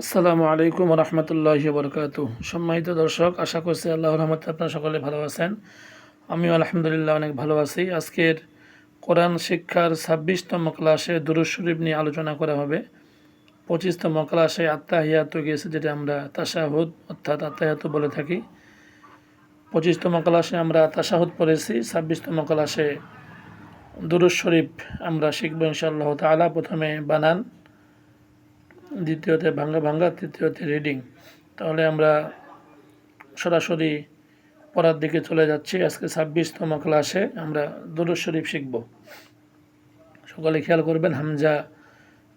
আসসালামু আলাইকুম রহমতুল্লাহি বরকাতু। সম্মানিত দর্শক, আশা করছি আল্লাহর রহমতে আপনারা সকলে ভালো আছেন। আমিও আলহামদুলিল্লাহ অনেক ভালো আছি। আজকের কোরআন শিক্ষার ২৬তম ক্লাসে দুরূদ শরীফ নিয়ে আলোচনা করা হবে। ২৫তম ক্লাসে আত্তাহিয়াতু গিয়েছে, যেটা আমরা তাশাহুদ অর্থাৎ আত্তাহিয়াতু বলে থাকি। ২৫তম ক্লাসে আমরা তাশাহুদ পড়েছি। ২৬তম ক্লাসে দুরূদ শরীফ আমরা শিখব ইনশাআল্লাহ তাআলা। প্রথমে বানান, দ্বিতীয়তে ভাঙ্গা ভাঙ্গা, তৃতীয়তে রিডিং। তাহলে আমরা সরাসরি পড়ার দিকে চলে যাচ্ছি। আজকে ২৬তম ক্লাসে আমরা দুরূদ শরীফ শিখব। সকলে খেয়াল করবেন, হামজা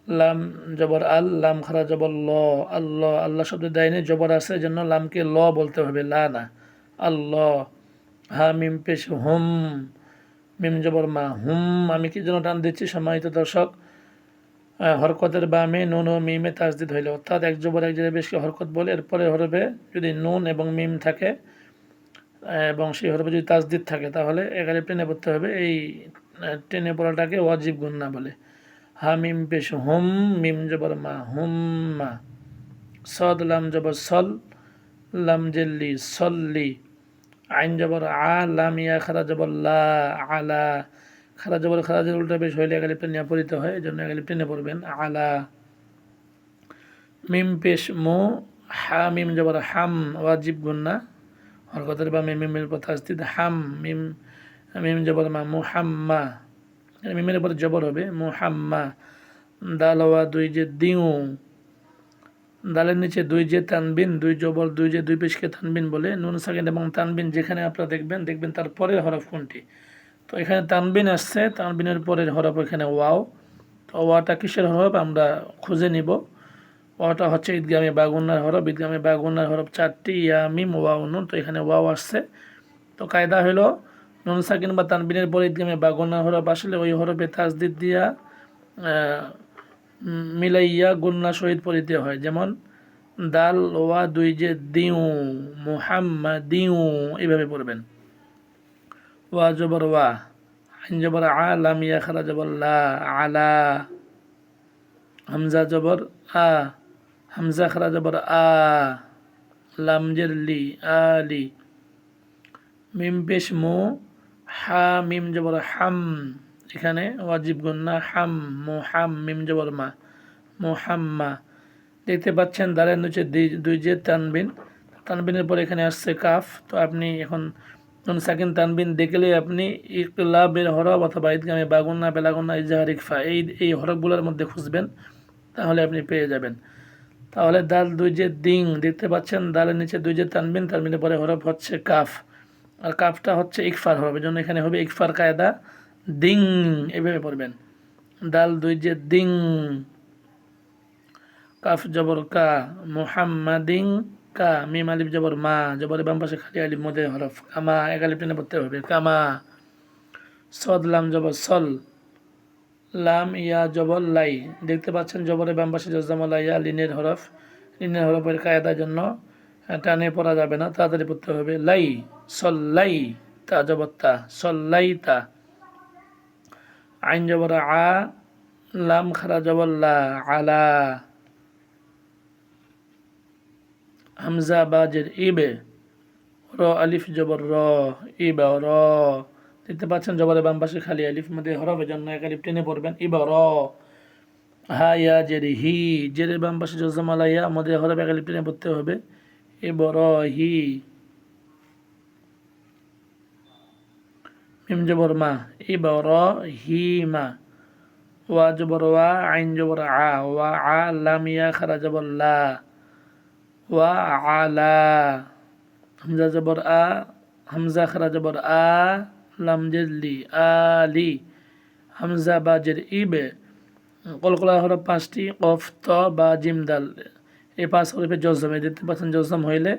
লাম জবর আল, লাম খারা জবর ল, আল্লাহ। আল্লাহ শব্দ দেয়নি, জবর আছে, জন্য লামকে ল বলতে হবে, লা না, আল্লাহ। হা মিম পেশ হুম, মিম জবর মা, হুম। আমি কি জন্য টান দিচ্ছি সম্মানিত দর্শক? হরকতের বামে নুন ও মিমে তাসদিদ হইলে, অর্থাৎ এক জবর এক জায়গায় বেশি হরকত বলে এরপরে হরবে যদি নুন এবং মিম থাকে এবং সেই হরফে যদি তাসদিদ থাকে, তাহলে এখানে টেনে পড়তে হবে। এই টেনে পড়াটাকে ওয়াজিব গুন্না বলে। হা মিম পেশ হুম, মিম জবর মা, হুম মা। সদ লাম জবর সল, লাম জেল্লি, সল্লি। আইন জবর আ, লাম ইয়া খারা জবর লা, আলা। খারা জবর খারাজের উল্টা বেশ হইলে একালিপ টেনে পড়িতে হয়, এই জন্য একালিপ টেনে পড়বেন, আলা। মিম পেশ মো, হা মিম জবর হাম, ওয়াজিব গুন্না। হরকতের বা মিমের পর তাসদিদ, হাম মিম, মিম জবর মা, মুহাম্মা। মিমের উপর জবর হবে, মুহাম্মা। দাল ওয়া দুই যে দিউ, দালের নিচে দুই যে তানবিন, দুই জবর দুই যে দুই পেশকে তানবিন বলে। নুন সাকিন এবং তানবিন যেখানে আপনারা দেখবেন তার পরের হরফ কোনটি। তো এখানে তানবিন আসছে, তানবিনের পরের হরফ এখানে ওয়াও। তো ওয়াটা কিসের হরফ আমরা খুঁজে নিব। ওয়াটা হচ্ছে ঈদগামে বাগুন্নার হরফ। ঈদগামে বাগুন্নার হরফ ৪টি, ইয়া মিম ওয়াও নুন। তো এখানে ওয়াও আসছে। তো কায়দা হলো, নুন সাকিন বা তানবিনের পরে ঈদগামে বাগুন্নার হরফ আসলে ওই হরফে তাসদিদ দিয়া মিলাইয়া গুন্না সহিত পড়িতে হয়। যেমন দাল ওয়া দুই যে দিউ, মুহাম্মা দিউ, এইভাবে পড়বেন। ওয়া জবর ওয়া, আইন জবর আ, লাম ইয়া খারা জবর লা, আলা। হামজা জবর আ, হামজা খারা জবর আ, লাম জের লি, আলি। মিম পেশ মু, হা মিম জবর হাম, এখানে ওয়াজিব গুন্না, হাম মুহাম, মিম জবর মা, মুহাম্মা। দেখতে পাচ্ছেন দালের নিচে দুই যে তানবিন, তানবিনের পর এখানে আসছে কাফ। তো আপনি এখন নুন সাকিন তানবিন দেখলে আপনি ইকলাবের হরফ অথবা ঈদগামে বাগুন্না, বেলাগুন্না, ইজহার, ইকফা এই হরফগুলোর মধ্যে খুঁজবেন, তাহলে আপনি পেয়ে যাবেন। তাহলে দাল দুই যে দিং, দেখতে পাচ্ছেন দালের নিচে দুই যে তানবিন, তানবিনের পরে হরফ হচ্ছে কাফ, আর কাফটা হচ্ছে ইকফার হরফ, এই জন্য এখানে হবে ইকফার কায়দা, দিং, এইভাবে পড়বেন। দাল দুই যে দিং, কাফ জবর কা, মুহাম্মাদিন কা, মিম আলিফ জবর মা, জবরের বাম পাশে খালি আলিফ মধ্যে হরফ, কামা, এক আলিফ টেনে পড়তে হবে, কামা। সদ লাম জবর সল, লাম ইয়া জবর লাই, দেখতে পাচ্ছেন জবরের বাম পাশে জজমা ইয়া, লিনের হরফ। লিনের হরফের কায়দার জন্য টানে পড়া যাবে না, তাড়াতাড়ি পড়তে হবে। লাই, সল্লাই, তা জবর তা, সল্লাই তা। আইন জবর আ, লাম খারা জবর লা, আলা। হামজা বাজের ইবে, র আলিফ জবর র, ইবা র। দেখতে পাচ্ছেন জবরের বাম পাশে খালি আলিফ মধ্যে হরফ, এই জন্য এক আলিফ টেনে পড়বেন, ইবা র। হা ইয়া জের হি, জেরের বাম পাশে জজমালা ইয়া মধ্যে হরফ, এক আলিফ টেনে পড়তে হবে, ইবা র হি। মিম জবর মা, ইবা র হি মা। ওয়া জবর ওয়া, আইন জবর আ, ওয়া আ, লাম ইয়া খারা জবর লা, ওয়া আলা। হামজা জবর আ, হামজা খারা জবর আ, লাম জেরলি, আলি। হামজা বাজের ইবে, কলকলা হরফ 5টি, কফ ত বা জিম দাল, এই 5 হরফে জজম। দেখতে পাচ্ছেন জজম হইলে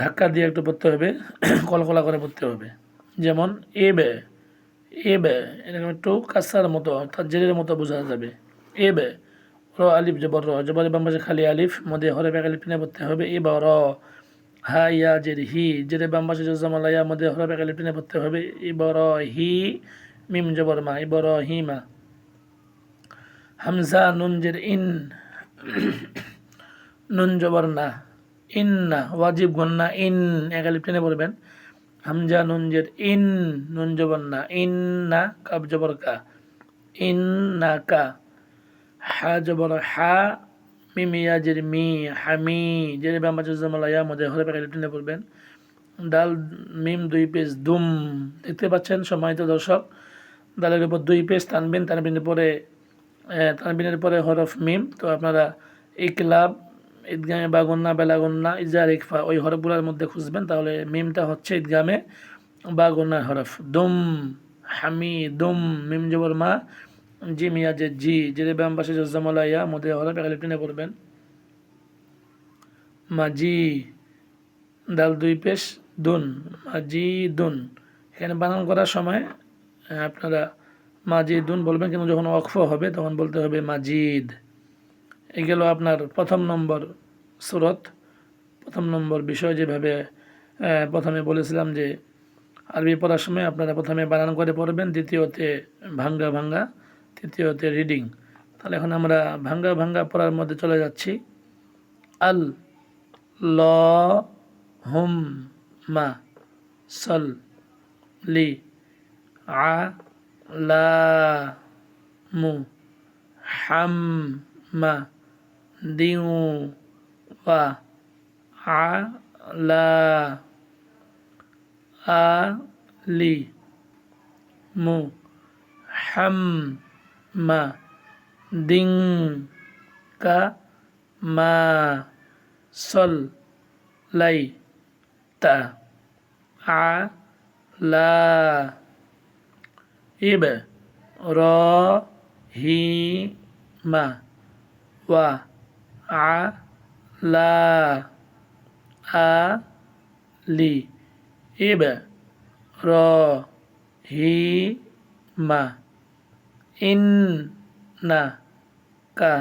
ধাক্কা দিয়ে একটু পড়তে হবে, কলকলা করে পড়তে হবে। যেমন এবে, এবে এরকম একটু কাসার মতো অর্থাৎ জেরের মতো বোঝা যাবে, এবে। র আলিফ জবর র, জবরের বাম পাশে খালি আলিফ মধ্যে হরফ, এক আলিফ টেনে পড়তে হবে, এবা র। হা ইয়া জের হি, জেরের বাম পাশে জজমালা ইয়া মধ্যে হরফ, এক আলিফ টেনে পড়তে হবে, ইবা র হি, মিম জবর মা, ইবা র হি মা। হামজা নুন জের ইন, নুন জবর না, ইন্না ওয়াজিব গন্না, ইন এক আলিফ টেনে পড়বেন। হামজা নুন জের ইন, নুন জবর না, ইন্না কাব জবর কা, ইন্না কা। হা জবর হা, মিম ইয়া জের মি, হামি, জের বাম পাশে জবর ইয়া মধ্যে হরে এক আলিফ টেনে পড়বেন। ডাল মিম দুই পেজ দুম, দেখতে পাচ্ছেন সম্মানিত দর্শক, দালের উপর দুই পেজ তানবিন, তানবিনের পরে হরফ মিম। তো আপনারা ইকলাব, ঈদগামে বা গন্না, বেলা গন্না, ইজার ইকফা ওই হরফগুলোর মধ্যে খুঁজবেন, তাহলে মিমটা হচ্ছে ঈদগামে বা গন্নার হরফ। দুম, হামি দুম, মিম জবর মা, জি মিয়া যে জি, জেরে বাম পাশে জজ্জামালা ইয়া মধ্যে হরফ এক আলিফ টেনে পড়বেন। মাজি, দাল দুই পেশ দুন, মাজি দুন। এখানে বানান করার সময় আপনারা মাজিদুন বলবেন, কিন্তু যখন ওয়াকফ হবে তখন বলতে হবে মাজিদ। এই গেল আপনার প্রথম নম্বর সূরত, প্রথম নম্বর বিষয়। যেভাবে প্রথমে বলেছিলাম যে আরবি পড়ার সময় আপনারা প্রথমে বানান করে পড়বেন, দ্বিতীয়তে ভাঙ্গা ভাঙ্গা, তৃতীয়তে রিডিং। তাহলে এখন আমরা ভাঙ্গা ভাঙ্গা পড়ার মধ্যে চলে যাচ্ছি। আল ল হুম মা সল লি আ লা মু হাম মা দিউ ওয়া আ লা আ লি মু হাম মা দিং কা মা সল লাই তা আ লা ইব র হি মা ওয়া আ লা আ লি ইব র হি মা ইন না কা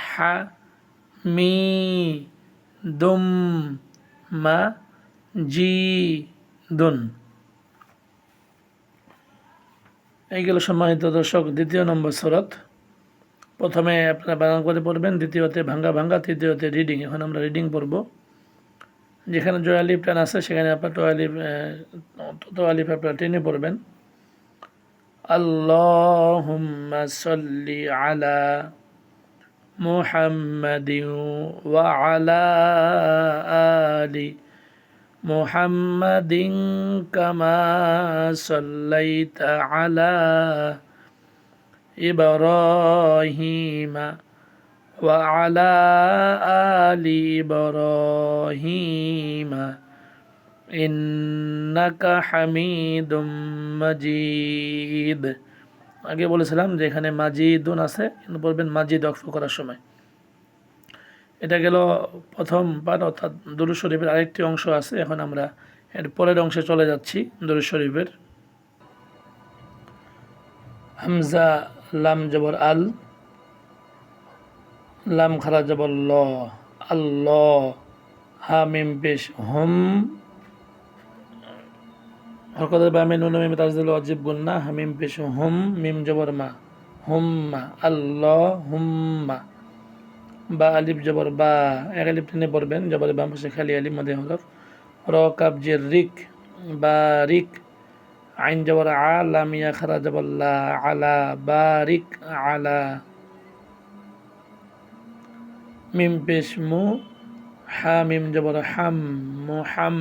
হা মি দুম মা জি দুন। এই গেল সম্মানিত দর্শক দ্বিতীয় নম্বর সূরত। প্রথমে আপনারা বানান করে পড়বেন, দ্বিতীয়তে ভাঙ্গা ভাঙ্গা, তৃতীয়তে রিডিং। এখন আমরা রিডিং পড়ব। যেখানে জয় আলিফ টান আছে সেখানে আপনার টো আলিফ আপনারা টেনে পড়বেন। আল্লাহুম্মা সাল্লি আলা মুহাম্মাদিন ওয়া আলা আলি মুহাম্মাদিন কামা সাল্লাইতা আলা ইব্রাহিমা ওয়া আলা আলি ইব্রাহিমা ইন্নাকা হামিদুম মাজিদ। আগে বলেছিলাম যে এখানে মাজিদুন আছে, কিন্তু বলবেন মাজিদ ওয়াকফ করার সময়। এটা গেল প্রথম পাঠ, অর্থাৎ দুরূদ শরীফের আরেকটি অংশ আছে। এখন আমরা এর পরের অংশে চলে যাচ্ছি। দুরূদ শরীফের হামজা লাম জবর আল, লাম খারা জবর ল, আল্লাহ, হা মিম পেশ হুম, হরকতের বামে নুন মিম তাজদিল ওয়াজিব গুন্না, হামিম পেশ হুম, মিম জবর মা, হুম্মা, আল্লাহ হুম্মা। বা আলিফ জবর বা, এক আলিফ টেনে পড়বেন, জবরের বাম পাশে খালি আলিফ মধ্যে হরফ। র কাব জের রিক, বারিক। আইন জবর আ, লাম ইয়া খারা জবর লা, আলা, বারিক আলা। মিম পেশ মু, হা মিম জবর হাম, মুহাম।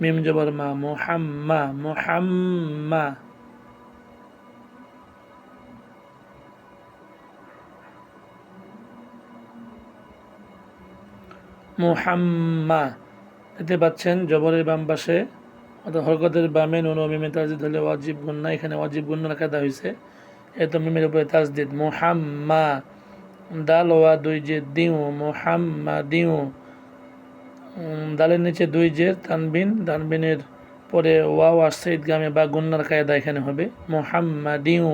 মিম জবর মা, মুহাম্মা, মুহাম্মা। মুহাম্মা। দেখতে পাচ্ছেন জবরের বাম পাশে, অর্থাৎ হরকতের বামে নুন ও মিমে তাজদিদ হলে ওয়াজিব গুন্না, এখানে ওয়াজিব গুন্না কায়দা হয়েছে, এত মিমের উপরে তাজদিদ। মুহাম্মা, দাল ওয়া দুই জের দিউ, মুহাম্মা দিউ। দালের নিচে দুই জের তানবিন, তানবিনের পরে ওয়াও আসছে ঈদগামে বা গুন্নার কায়দা এখানে হবে। মুহাম্মা দিউ,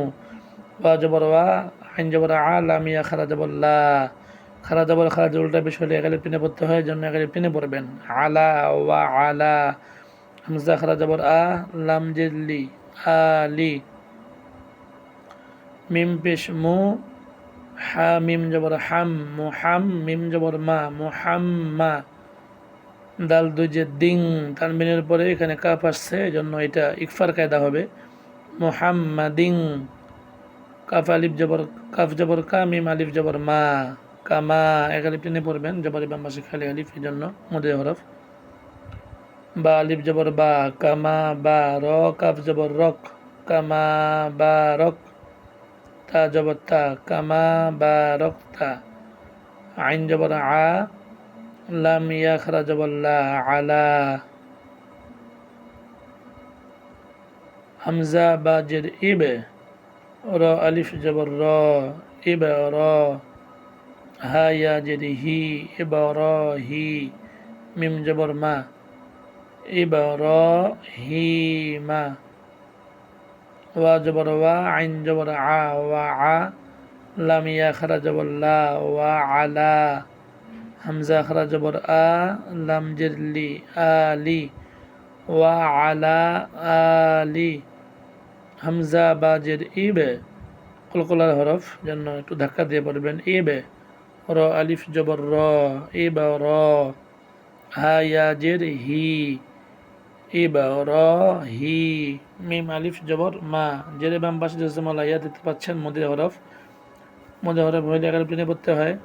ওয়া জবর ওয়া, আইন জবর আ, লাম ইয়া খারা জবর লা। খারা জবর খারা উল্টা বিষয় হলে এক আলিফ টেনে পড়তে হয়, জন্য এক আলিফ টেনে পড়বেন। আলা ওয়া আলা। হামজা খারা জবর আ, লাম জের লি, আলি। মিম পেশ মু, হা মিম জবর হাম, মুহাম মিম জবর মা, মুহাম্মা। দাল দুই যে দিং, তানবিনের পরে এখানে কাফ আসছে, এই জন্য এটা ইকফার কায়দা হবে, মুহাম্মাদিং। কাফ আলিফ জবর, কাফ জবর কা, মিম আলিফ জবর মা, কামা। এক আলিফ টেনে পড়বেন, জবর বাম পাশে খালি আলিফ, এই জন্য মধ্যে হরফ। বা আলিফ জবর বা, কামা বা। র কাফ জবর রক, কামা বা রক। তা জবর তা, কামা বা রক তা। আইন জবর আ, লাম ইয়া খারা জবর লা, আলা। হামজা বা জের ইবে, র আলিফ জবর র, ইবে র। হা ইয়া জের হি, ইব র হি। মিম জবর মা, ইব র হি মা। ওয়া জবর ওয়া, আইন জবর আ, ওয়া আ। লাম ইয়া খারা জবর লা, ওয়া আলা। হামজা খারা জবর আ, লাম জের লি, আলি। ওয়া আলা আলি। হামজা বা জের ইবে, কলকলার হরফ, জন্য একটু ধাক্কা দিয়ে পড়বেন, ইবে। র আলিফ জবর র, ইব র। হা ইয়া জের হি, ইব র হি। মিম আলিফ জবর মা, জেরে বাম পাশে জজমালা ইয়া দেখতে পাচ্ছেন, মধ্যে হরফ। মধ্যে হরফ হইলে এগারো টেনে পড়তে হয়।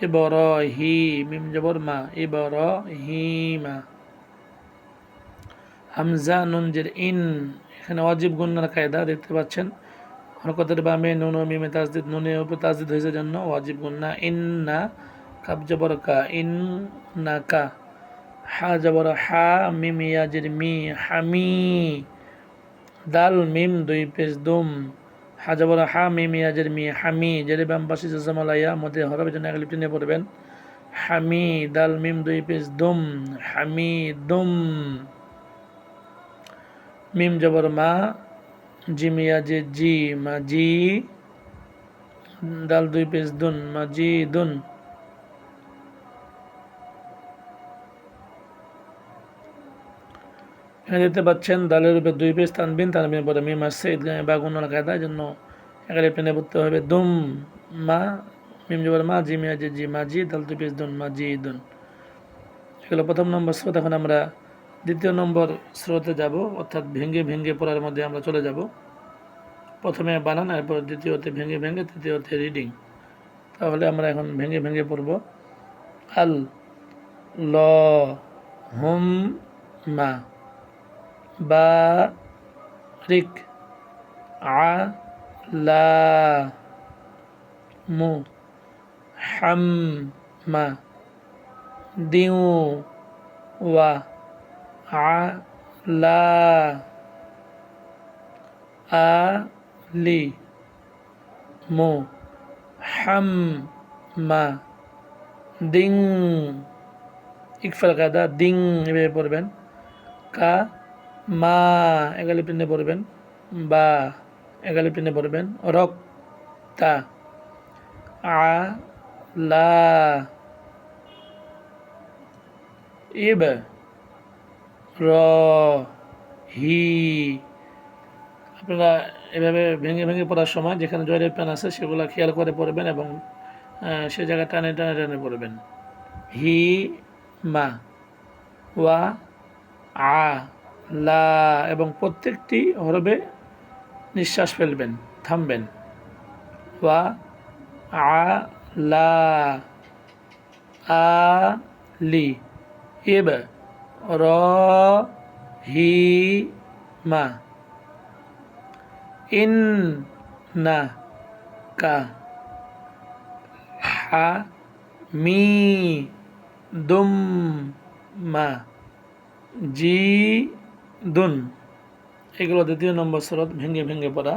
ইব র হি, মিম জবর মা, ইব র হি মা। হামজা নুন জের ইন, এখানে ওয়াজিব গুন্নার কায়দা দেখতে পাচ্ছেন, হরকতের বামে নুন ও মিমে তাজদিদ, নুনের উপর তাজদিদ হয়েছে জন্য ওয়াজিব গুন্না। ইন্না, কাব জবর কা, ইন না কা। হা জবর হা, মিম ইয়া জের মি, হামি। দাল মিম দুই পেশ দুম, হা জবর হা, মিম ইয়া জের মি, হামি। জেরে বাম পাশে জজমালাইয়া, মধ্যে হরফ, জন্য এক লিপ টেনে পড়বেন, হামি। দাল মিম দুই পেশ দুম, হামি দুম। মিম জবর মা, জিম ইয়া জে জি, মা জি। দাল দুই পেশ দুন, মা জি দুন। এখানে দেখতে পাচ্ছেন দালের উপরে দুই পেশ তানবিন, তানবিনের পরে মিম আসছে, ঈদগামে বা গুণার কায়দা, জন্য এখানে টেনে পড়তে হবে দুম মা। মিম জবর মা, জিম ইয়া জে জি, মা জি। দাল দুই পেশ দুন, মা জি দুন। এগুলো প্রথম নম্বর স্রোত। এখন আমরা দ্বিতীয় নম্বর স্রোতে যাব, অর্থাৎ ভেঙ্গে ভেঙ্গে পড়ার মধ্যে আমরা চলে যাব। প্রথমে বানান, এরপর দ্বিতীয়তে ভেঙ্গে ভেঙ্গে, তৃতীয়তে রিডিং। তাহলে আমরা এখন ভেঙ্গে ভেঙ্গে পড়ব। আল ল হুম মা, বা রিক, আ লা মু, হাম মা, দিউ ওয়া, আ লা আলি মু, হাম মা, দিং। ইকফার কায়দা, দিং এভাবে পড়বেন। কা মা, এগালিপ টেনে পড়বেন, বা এগালিপ টেনে পড়বেন। রক তা, আ লা ইব র হি। আপনারা এভাবে ভেঙে ভেঙে পড়ার সময় যেখানে জয়ের প্যান আছে সেগুলো খেয়াল করে পড়বেন, এবং সে জায়গায় টানে টানে টানে পড়বেন। হি মা, ওয়া আ লা, এবং প্রত্যেকটি হরফে নিঃশ্বাস ফেলবেন, থামবেন। ওয়া আ লা আলি ইব র হি মা, ইন না কা, হা মি দুম মা, জি দুন। এগুলো দ্বিতীয় নম্বর স্রোত, ভেঙে ভেঙে পড়া।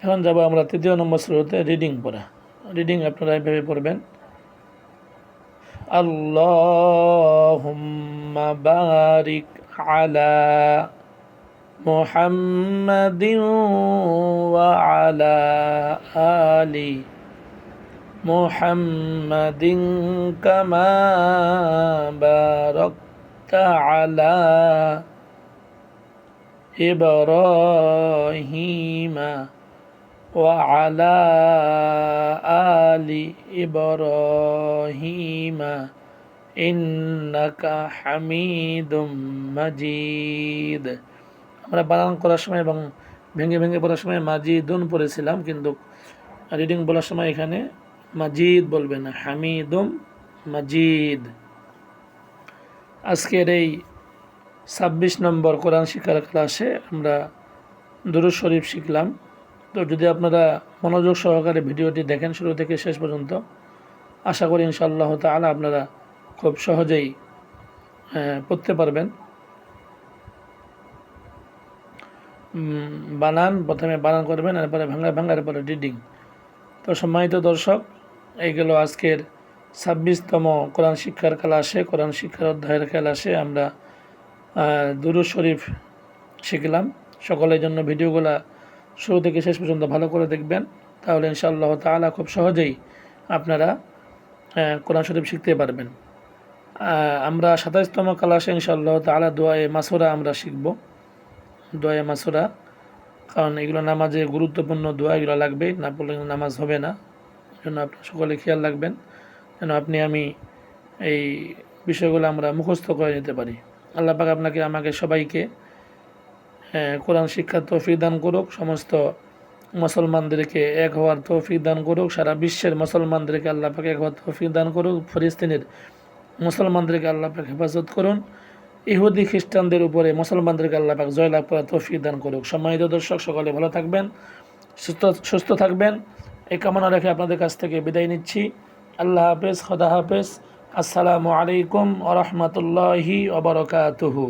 এখন যাব আমরা তৃতীয় নম্বর স্রোতে রিডিং পড়া। রিডিং আপনারা এভাবে পড়বেন। আল্লাহুম্মা বারিক আলা মুহাম্মাদিন ওয়া আলা আলি মুহাম্মাদিন কামা বারাকতা আলা إبراهيم وعلى آل إبراهيم إنك حميد مجيد। আমরা বানান করার সময় এবং ভেঙে ভেঙে পড়ার সময় মাজিদুন পড়েছিলাম, কিন্তু রিডিং বলার সময় এখানে মাজিদ বলবেন না, হামিদুম মাজিদ। আজকের এই 26 নম্বর কোরআন শিক্ষার ক্লাসে আমরা দুরূদ শরীফ শিখলাম। তো যদি আপনারা মনোযোগ সহকারে ভিডিওটি দেখেন শুরু থেকে শেষ পর্যন্ত, আশা করি ইনশাআল্লাহ তাআলা আপনারা খুব সহজেই পড়তে পারবেন। প্রথমে বানান করবেন, এরপরে ভাঙার পরে রিডিং। তো সম্মানিত দর্শক, এই গেল আজকের 26তম কোরআন শিক্ষার ক্লাসে, কোরআন শিক্ষার অধ্যায়ের ক্লাসে আমরা দুরূদ শরীফ শিখলাম। সকলের জন্য ভিডিওগুলো শুরু থেকে শেষ পর্যন্ত ভালো করে দেখবেন, তাহলে ইনশাআল্লাহ তাআলা খুব সহজেই আপনারা কোরআন শরীফ শিখতে পারবেন। আমরা 27তম ক্লাসে ইনশাআল্লাহ তাআলা দোয়ায়ে মাসুরা আমরা শিখব। দোয়ায়ে মাসুরা, কারণ এগুলো নামাজে গুরুত্বপূর্ণ দোয়া, এগুলো লাগবে, না পড়লে নামাজ হবে না। জন্য আপনারা সকলে খেয়াল রাখবেন যেন আমি এই বিষয়গুলো আমরা মুখস্থ করে নিতে পারি। আল্লাহ পাক আমাকে সবাইকে কোরআন শিক্ষার তৌফিক দান করুক, সমস্ত মুসলমানদেরকে এক হওয়ার তৌফিক দান করুক, সারা বিশ্বের মুসলমানদেরকে আল্লাহ পাক এক হওয়ার তৌফিক দান করুক, ফিলিস্তিনের মুসলমানদেরকে আল্লাহ পাক হেফাজত করুন, ইহুদি খ্রিস্টানদের উপরে মুসলমানদেরকে আল্লাহ পাক জয়লাভ করার তৌফিক দান করুক। সম্মানিত দর্শক, সকলে ভালো থাকবেন, সুস্থ থাকবেন, এই কামনা রেখে আপনাদের কাছ থেকে বিদায় নিচ্ছি। আল্লাহ হাফেজ, খোদা হাফেজ, আসসালামু আলাইকুম ওয়া রাহমাতুল্লাহি ওয়া বারাকাতুহু।